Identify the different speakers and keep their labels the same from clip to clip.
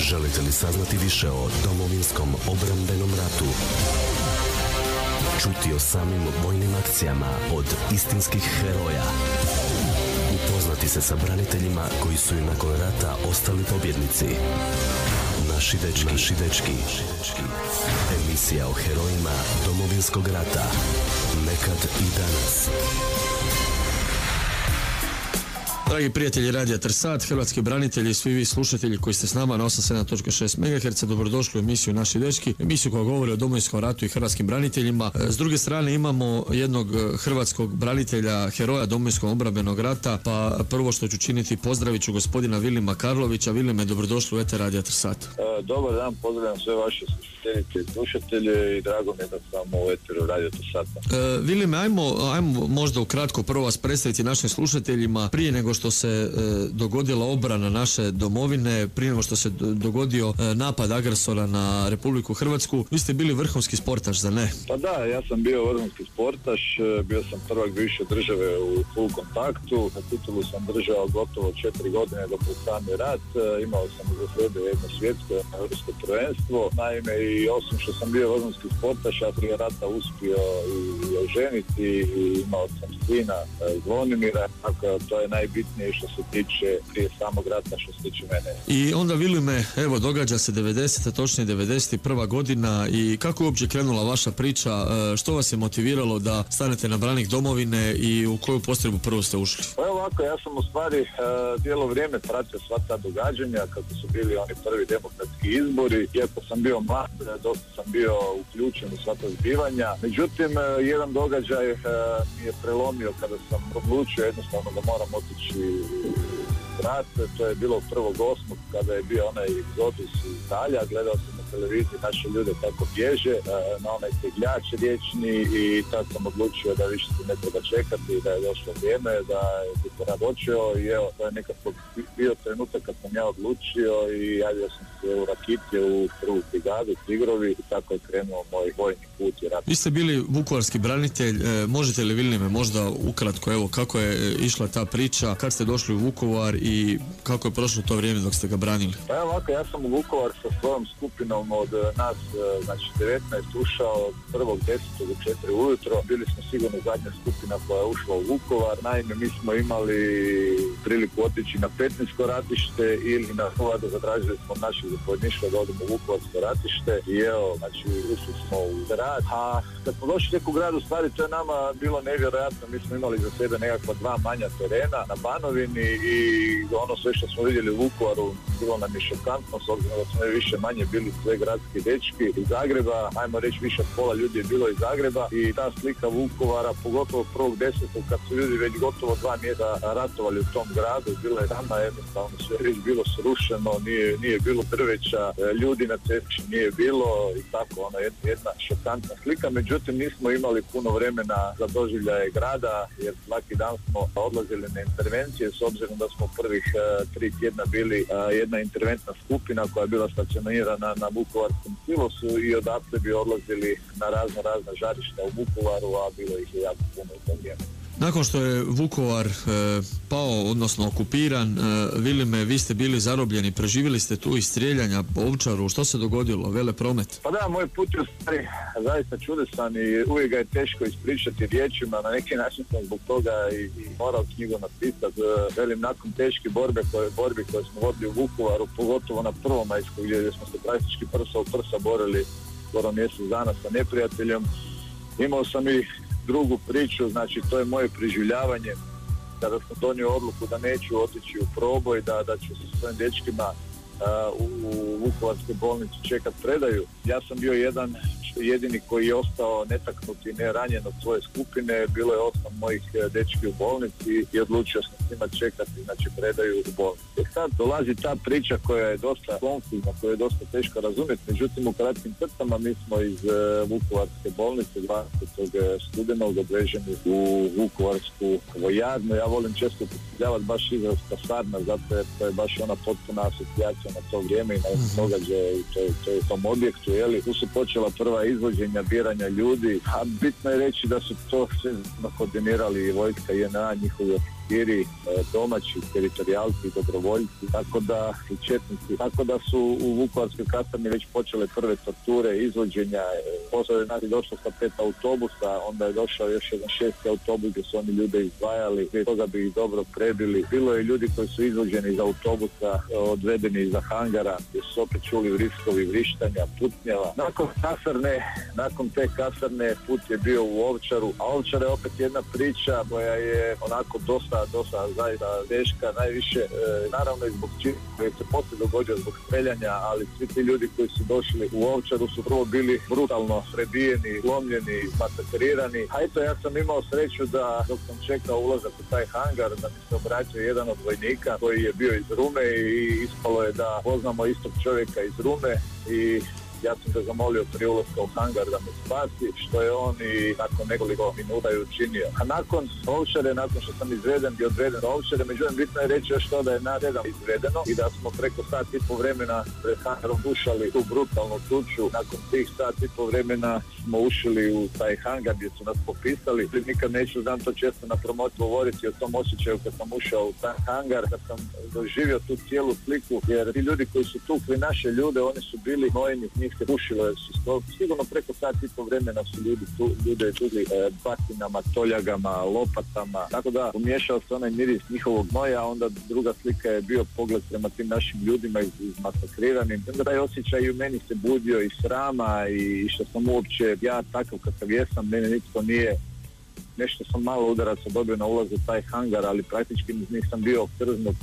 Speaker 1: Želite li saznati više o Domovinskom obrambenom ratu? Čuti o samim vojnim akcijama od istinskih heroja? Upoznati se sa braniteljima koji su i nakon rata ostali pobjednici? Naši dečki. Emisija o herojima Domovinskog rata. Nekad i danas.
Speaker 2: Dragi prijatelji Radija Trsat, hrvatski branitelji i svi vi slušatelji koji ste s nama na 87.6 MHz, dobrodošli u emisiju Naši dečki, emisiju koja govori o Domovinskom ratu i hrvatskim braniteljima. S druge strane imamo jednog hrvatskog branitelja, heroja Domovinskog obrambenog rata, pa prvo što ću činiti, pozdravit ću gospodina Vilima Karlovića. Vilime, dobrodošli u eter Radija Trsat.
Speaker 3: Dobar dan, pozdravljam sve vaše slušateljice i slušatelje i drago mi je da sam u eteru Radija Trsata.
Speaker 2: Vilime, ajmo možda ukratko prvo vas predstaviti našim slušateljima prije nego što se dogodila obrana naše domovine, prije nego što se dogodio napad agresora na Republiku Hrvatsku. Vi ste bili vrhunski sportaš, za ne?
Speaker 3: Pa da, ja sam bio vrhunski sportaš, bio sam prvak bivše države u full kontaktu, na titulu sam držao gotovo 4 godine do pred sami rat, imao sam za sebe jedno svjetsko europsko prvenstvo. Naime, i osim što sam bio vrhunski sportaš, ja prije rata uspio i oženiti i imao sam sina Zvonimira, tako to je najbitnije što se tiče prije samog rata, što se tiče mene.
Speaker 2: I onda Vilime, evo događa se 90. točnije 91. godina i kako je uopće krenula vaša priča, što vas je motiviralo da stanete na branik domovine i u koju postrojbu prvo ste ušli?
Speaker 3: Pa ovako, ja sam u stvari cijelo vrijeme pratio sva ta događanja kako su bili oni prvi demokratski izbori, iako sam bio mlad, dosta sam bio uključen u sva ta zbivanja. Međutim, jedan događaj mi je prelomio kada sam odlučio jednostavno da moram otići rat. To je bilo 1.8. kada je bio onaj egzodus iz Italija. Gledao sam na televiziji naše ljude kako bježe na onaj tegljač riječni i tad sam odlučio da više se ne treba čekati, da je došlo vrijeme, da je rad počeo i evo, to je nekako bio trenutak kad sam ja odlučio i javio sam se u Rakitje u prvu brigadu Tigrovi i tako je krenuo moj vojni put i rat.
Speaker 2: Vi ste bili vukovarski branitelj, možete li Vilime možda ukratko, evo kako je išla ta priča, kad ste došli u Vukovar i kako je prošlo to vrijeme dok ste ga branili?
Speaker 3: Pa ovako, ja sam u Vukovar sa svojom skupinom od nas, znači 19, ušao 1.10. do 4 ujutro. Bili smo sigurno zadnja skupina koja je ušla u Vukovar. Naime, mi smo imali priliku otići na Petrinjsko ratište ili na Hrvada, zatražili smo naših zapovjedništva da odemo u Vukovarsko ratište i evo, znači ušli smo u grad. A kad smo došli u gradu, stvari, to je nama bilo nevjerojatno. Mi smo imali za sebe nekakva 2 manja terena na Banovini i ono sve što smo vidjeli u Vukovaru bilo nam je šokantno, s obzirom da smo više manje bili sve gradski dečki iz Zagreba, ajmo reći više od pola ljudi je bilo iz Zagreba i ta slika Vukovara, pogotovo 1.10. kad su ljudi već gotovo 2 mjeseca ratovali u tom gradu, bilo je tamo jednostavno sve već bilo srušeno, nije bilo drveća, ljudi na cesti nije bilo i tako, ono jedna šokantna slika. Međutim, nismo imali puno vremena za doživljaje grada jer svaki dan smo odlazili na intervencije, s obzirom da smo prvih 3 tjedna bili jedna interventna skupina koja je bila stacionirana na Vukovarskom silosu i odatle bi odlazili na razna žarišta u Vukovaru, a bilo ih je jako puno u tom vrijeme.
Speaker 2: Nakon što je Vukovar pao, odnosno okupiran, Vilime, vi ste bili zarobljeni, preživjeli ste tu i strijeljanja po Ovčaru, što se dogodilo, velepromet?
Speaker 3: Pa da, moj put je u stvari zaista čudesan i uvijek ga je teško ispričati riječima, na neki način sam zbog toga i morao knjigu napisati. Velim, nakon teške borbi koje smo vodili u Vukovaru, pogotovo na Prvomajsku gdje smo se praktički prsa u prsa borili skoro mjesec dana sa neprijateljem, imao sam i drugu priču, znači to je moje preživljavanje kada sam donio odluku da neću otići u proboj, da ću sa svojim dečkima u Vukovarskoj bolnici čekati predaju. Ja sam bio jedini koji je ostao netaknut i neranjen od svoje skupine, bilo je 8 mojih dečki u bolnici i odlučio sam s njima čekati, znači predaju u bolnici. Sad dolazi ta priča koja je dosta konfuzna, koju je dosta teško razumjeti, međutim u kratkim crtama mi smo iz Vukovarske bolnice 20. studenog odveženi u Vukovarsku vojarnu. Ja volim često upotrebljavati baš izraz kasarna, zato jer to je baš ona potpuna asocijacija na to vrijeme i na događaje i to je u tom objektu, jeli. Tu su počela prva izvođenja, biranja ljudi, a bitno je reći da su to sve koordinirali i vojska, JNA, njihovi dezertiri, domaći teritorijalci, dobrovoljci, tako da i četnici, tako da su u Vukovarskoj kasarni već počele prve torture, izvođenja. Posle je došlo sa 5 autobusa, onda je došao još jedan 6. autobus gdje su oni ljude izdvajali, prije toga bi ih dobro prebili. Bilo je ljudi koji su izvođeni iz autobusa, odvedeni iza hangara, gdje su opet čuli vriskovi, vrištanja, putnjeva. Nakon te kasarne put je bio u Ovčaru, a Ovčara je opet jedna priča koja je onako dosta zaista teška, najviše naravno i zbog čina koji se poslije dogodio zbog streljanja, ali svi ti ljudi koji su došli u Ovčaru su prvo bili brutalno prebijeni, slomljeni, masakrirani. A eto, ja sam imao sreću da dok sam čekao ulazak u taj hangar, da mi se obratio jedan od vojnika koji je bio iz Rume i ispalo je da poznamo istog čovjeka iz Rume i ja sam ga zamolio prije ulaska u hangar da me spasi, što je on i nakon nekoliko minuta je učinio. A nakon Ovčare, nakon što sam izveden i odveden do Ovčare, međutim bitno je reći još to da je na 7 izvedeno i da smo preko sat i po vremena pred hangarom ušali tu brutalnu tuču. Nakon tih sat i po vremena smo ušli u taj hangar gdje su nas popisali. Nikad neću, znam to često na promociju govoriti o tom osjećaju kad sam ušao u taj hangar, kad sam doživio tu cijelu sliku, jer ti ljudi koji su tukli naše ljude, oni su bili nojeni, njih se pušilo, jer su sigurno preko sat i po vremena su ljude tukli batinama, toljagama, lopatama, tako da umiješao se onaj miris njihovog gnoja, a onda druga slika je bio pogled prema tim našim ljudima izmasakriranim. Onda taj osjećaj u meni se budio i srama i što sam uopće ja takav kakav jesam, mene nitko nije, nešto sam malo udaraca dobio na ulaz u taj hangar, ali praktički nisam bio trznut,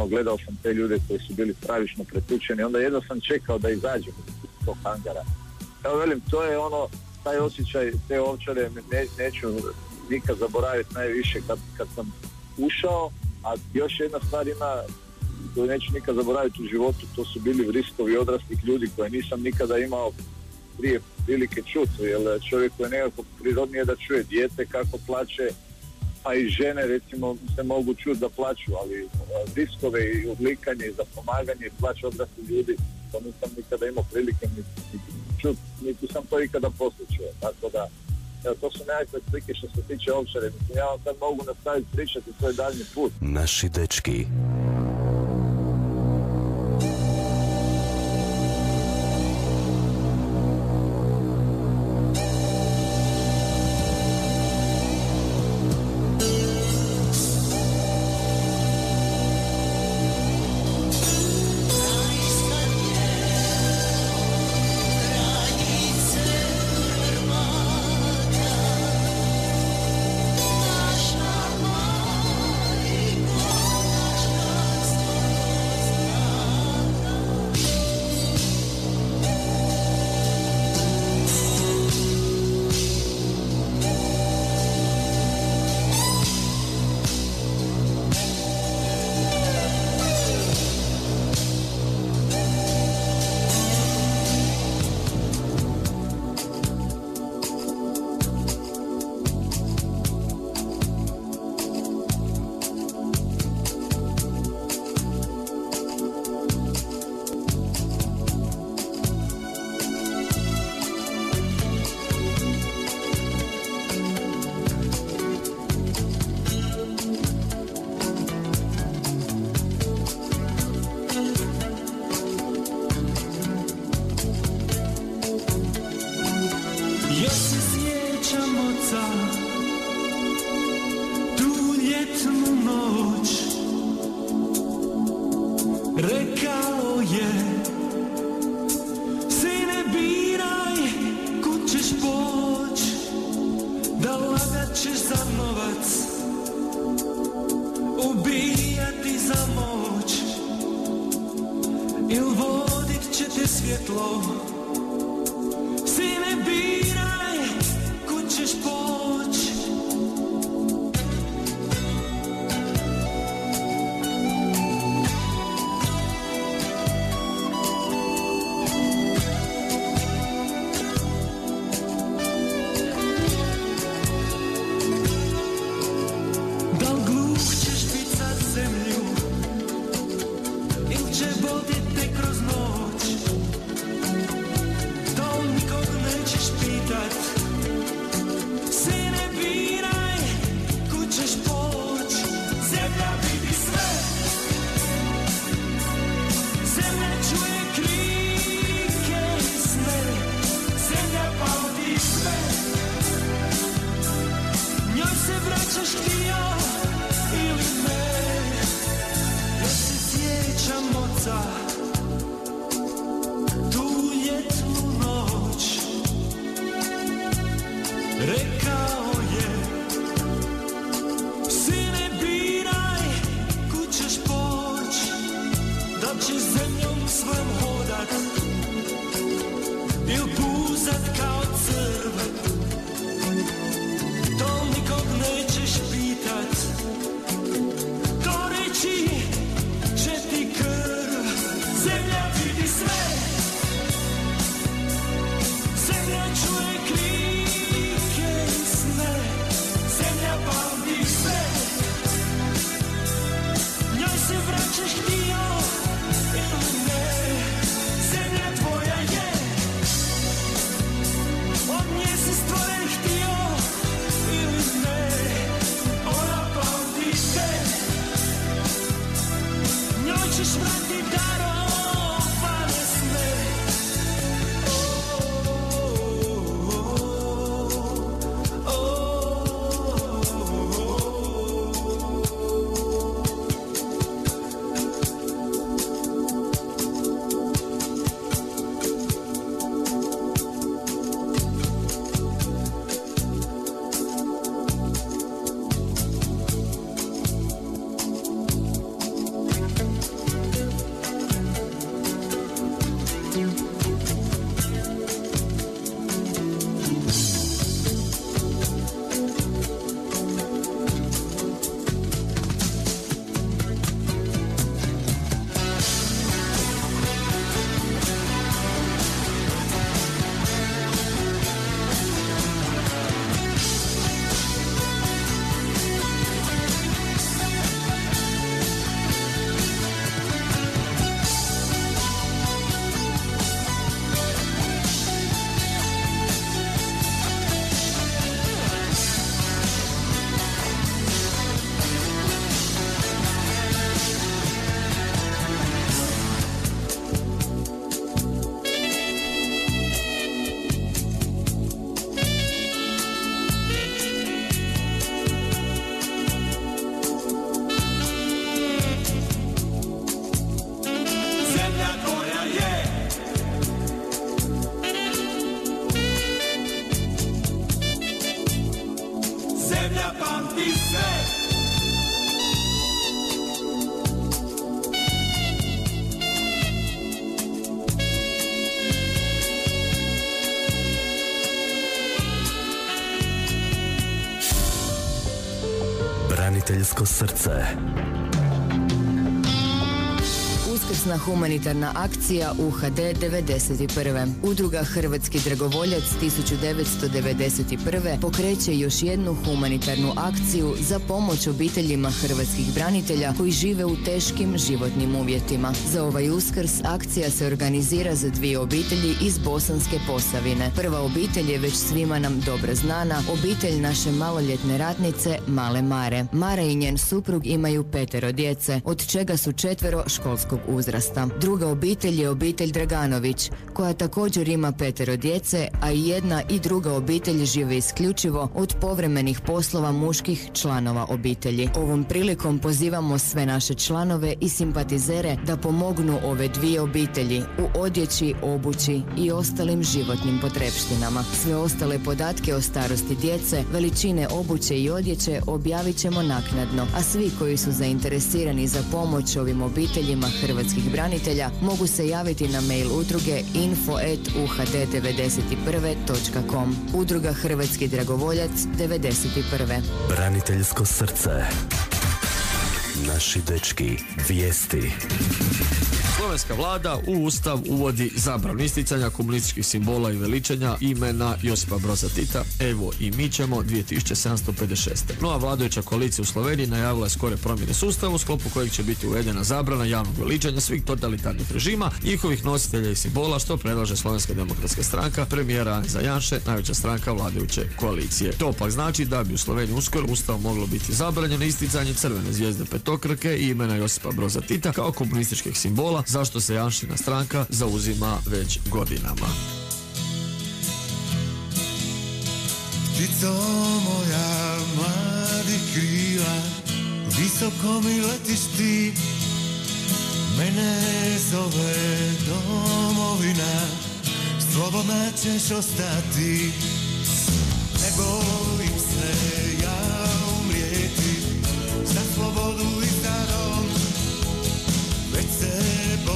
Speaker 3: gledao sam te ljude koji su bili pravično pretučeni, onda jedno sam čekao da izađem iz tog hangara. Evo velim, to je taj osjećaj te Ovčare neću nikad zaboraviti najviše kad sam ušao, a još jedna stvar ima koju neću nikad zaboraviti u životu, to su bili vriskovi odraslih ljudi koje nisam nikada imao prije prilike čuti, jer čovjek je nekako prirodnije da čuje dijete kako plače, pa i žene recimo se mogu čuti da plaću, ali vriskove i odlikanje i zapomaganje i plać odraslih ljudi, to nisam nikada imao prilike niti čuti, niti sam to ikada poslučio, tako da to su nekakve slike što se tiče Ovčare. Mislim, ja vam sad mogu nastaviti pričati svoj daljnji put.
Speaker 1: Naši dečki.
Speaker 4: Rekao je, sine biraj kud ćeš poć, da lagat ćeš za novac, ubijati za moć, il vodit će te svjetlo. Sine biraj kud ćeš poć. Hoće zemljom svojom hodat il puzat kao crv. To nikog nećeš pitat, to reći će ti krv. Zemlja vidi sve, zemlja čuje krike i sne, zemlja pamti sve, njoj se vraćaš htio ili ne, zemlja tvoja je, od nje si stvoren htio ili ne, ona pamti te, njoj ćeš vrati darovane sve.
Speaker 1: Braniteljsko srce.
Speaker 5: Uskrsna humanitarna akcija UHD 91. Udruga Hrvatski dragovoljac 1991. pokreće još jednu humanitarnu akciju za pomoć obiteljima hrvatskih branitelja koji žive u teškim životnim uvjetima. Za ovaj Uskrs akcija se organizira za dvije obitelji iz Bosanske Posavine. Prva obitelj je već svima nam dobro znana, obitelj naše maloljetne ratnice Male Mare. Mara i njen suprug imaju 5 djece, od čega su 4 školskog uzrasta. Druga obitelj je obitelj Draganović, koja također ima 5 djece, a i jedna i druga obitelj žive isključivo od povremenih poslova muških članova obitelji. Ovom prilikom pozivamo sve naše članove i simpatizere da pomognu ove dvije obitelji u odjeći, obući i ostalim životnim potrepštinama. Sve ostale podatke o starosti djece, veličine obuće i odjeće objavit ćemo naknadno, a svi koji su zainteresirani za pomoć ovim obiteljima hrvatskih branitelja mogu se javiti na mail udruge info@uhd91.com. Udruga Hrvatski dragovoljac 91.
Speaker 1: Braniteljsko srce. Naši dečki, vijesti.
Speaker 2: Slovenska vlada u Ustav uvodi zabranu isticanja komunističkih simbola i veličanja imena Josipa Broza Tita, evo i mi ćemo 2756. Nova vladajuća koalicija u Sloveniji najavila je skore promjene sustava u sklopu kojeg će biti uvedena zabrana javnog veličanja svih totalitarnih režima, njihovih nositelja i simbola, što predlaže Slovenska demokratska stranka premijera Janeza Janše, najveća stranka vladajuće koalicije. To pak znači da bi u Sloveniji uskoro Ustavom moglo biti zabranjeno isticanje crvene zvijezde petokrake i imena Josipa Broza Tita kao komunističkih simbola, zašto se Janšina stranka zauzima već godinama.
Speaker 6: Ptico moja mladih krila, visoko mi letiš ti, mene zove domovina, slobodna ćeš ostati. Ne bojim se ja umrijeti, za slobodu i za dom, već se bojim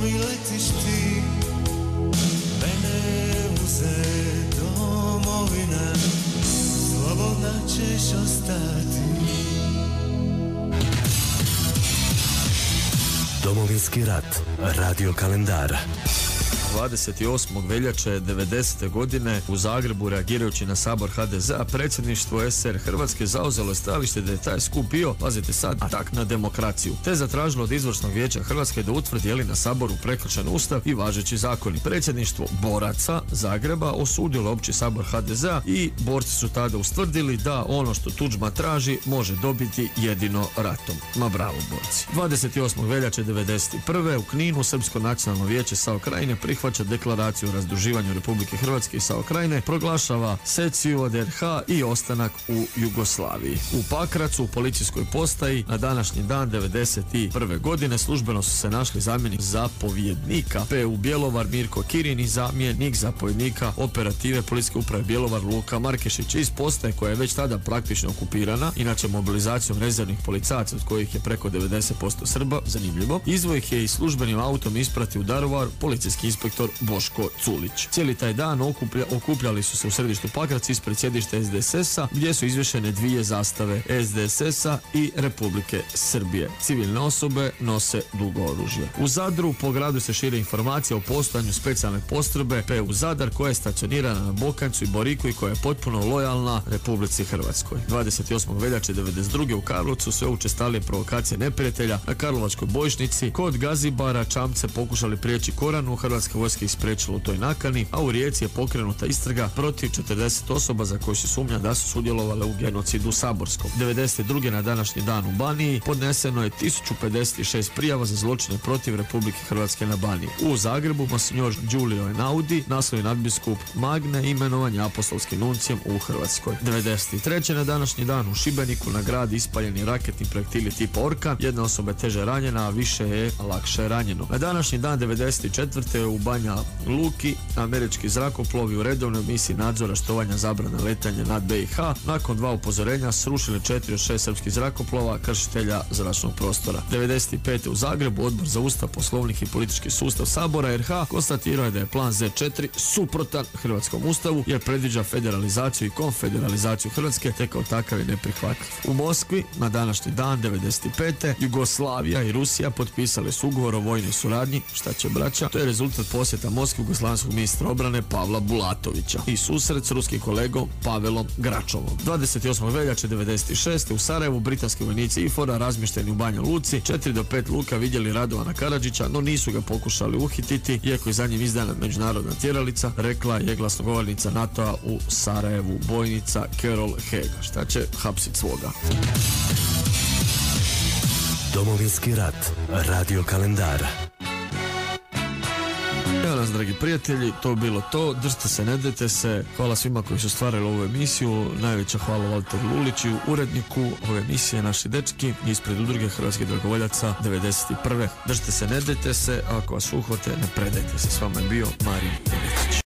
Speaker 6: mi letiš ti, mene uze domovina, slobodna ćeš ostati.
Speaker 1: Domovinski rat, radio kalendar.
Speaker 2: 28. veljače 90. godine u Zagrebu, reagirajući na sabor HDZ-a, predsjedništvo SR Hrvatske zauzelo je stajalište da je taj skup bio, pazite sad, atak na demokraciju, te zatražilo od Izvršnog vijeća Hrvatske da utvrdi je li na saboru prekršen ustav i važeći zakoni. Predsjedništvo boraca Zagreba osudilo opći sabor HDZ-a i borci su tada ustvrdili da ono što Tuđman traži može dobiti jedino ratom. Ma bravo, borci. 28. veljače 91. u Kninu Srpsko nacionalno vijeće SAO Krajine prihvaća deklaraciju o razdruživanju Republike Hrvatske i SAO Krajine, proglašava seciju od RH i ostanak u Jugoslaviji. U Pakracu, u policijskoj postaji, na današnji dan 91. godine službeno su se našli zamjenik zapovjednika PU Bjelovar Mirko Kirin i zamjenik zapovjednika operative Policijske uprave Bjelovar Luka Markešić iz postaje koja je već tada praktično okupirana, inače mobilizacijom rezervnih policajaca od kojih je preko 90% Srba, zanimljivo. Izvoj ih je i službenim autom isprati u Daruvar policijski inspektor Boško Culić. Cijeli taj dan okupljali su se u središtu Pakrac ispred sjedišta SDSS-a gdje su izvješene dvije zastave SDSS-a i Republike Srbije. Civilne osobe nose dugo oružje. U Zadru po gradu se šire informacija o postojanju specijalne postrojbe PU Zadar koja je stacionirana na Bokancu i Boriku i koja je potpuno lojalna Republici Hrvatskoj. 28. veljače 92. u Karlovcu sve učestalije provokacije neprijatelja na Karlovačkoj bojišnici. Kod Gazibara čamce pokušali prijeći Koranu, Hrvatska vojska ih spriječila u toj nakani, a u Rijeci je pokrenuta istraga protiv 40 osoba za koje se sumnja da su sudjelovale u genocidu Saborskom. 92. na današnji dan u Baniji podneseno je 1056 prijava za zločine protiv Republike Hrvatske na Baniji. U Zagrebu monsignor Giulio Einaudi, naslovni nadbiskup Magne, imenovan je apostolskim nuncijem u Hrvatskoj. 93. na današnji dan u Šibeniku na grad ispaljeni raketni projektili tipa Orkan, jedna osoba je teže ranjena, a više je lakše ranjeno. Na današnji dan 94. u Banja Luki američki zrakoplovi u redovnoj misiji nadzora štovanja zabrane letanja nad BiH nakon 2 upozorenja srušili 4 od 6 srpskih zrakoplova kršitelja zračnog prostora. 95. u Zagrebu Odbor za Ustav, Poslovnik i politički sustav Sabora RH konstatirao je da je plan Z4 suprotan Hrvatskom ustavu jer predviđa federalizaciju i konfederalizaciju Hrvatske te kao takav je neprihvatljiv. U Moskvi na današnji dan 95. Jugoslavija i Rusija potpisale su ugovor o vojnoj suradnji. Šta će braća? To je rezultat posjeta Moskvi jugoslavenskog ministra obrane Pavla Bulatovića i susret s ruskim kolegom Pavelom Gračovom. 28. veljače 96. u Sarajevu britanski vojnici IFOR-a razmješteni u Banja Luci 4 do 5 luka vidjeli Radovana Karadžića, no nisu ga pokušali uhititi, iako je za njim izdana međunarodna tjeralica, rekla je glasnogovornica NATO-a u Sarajevu, bojnica Carol Hega. Šta će hapsit svoga?
Speaker 1: Domovinski rat, radio kalendar.
Speaker 2: Evo nas, dragi prijatelji, to je bilo to. Držite se, ne dajte se. Hvala svima koji su stvarali ovu emisiju. Najveća hvala Valteru Luliću, uredniku ove emisije, naši dečki, ispred udruge Hrvatskih dragovoljaca 91. Držite se, ne dajte se. Ako vas uhvate, ne predajte se. S vama je bio Marin Devetić.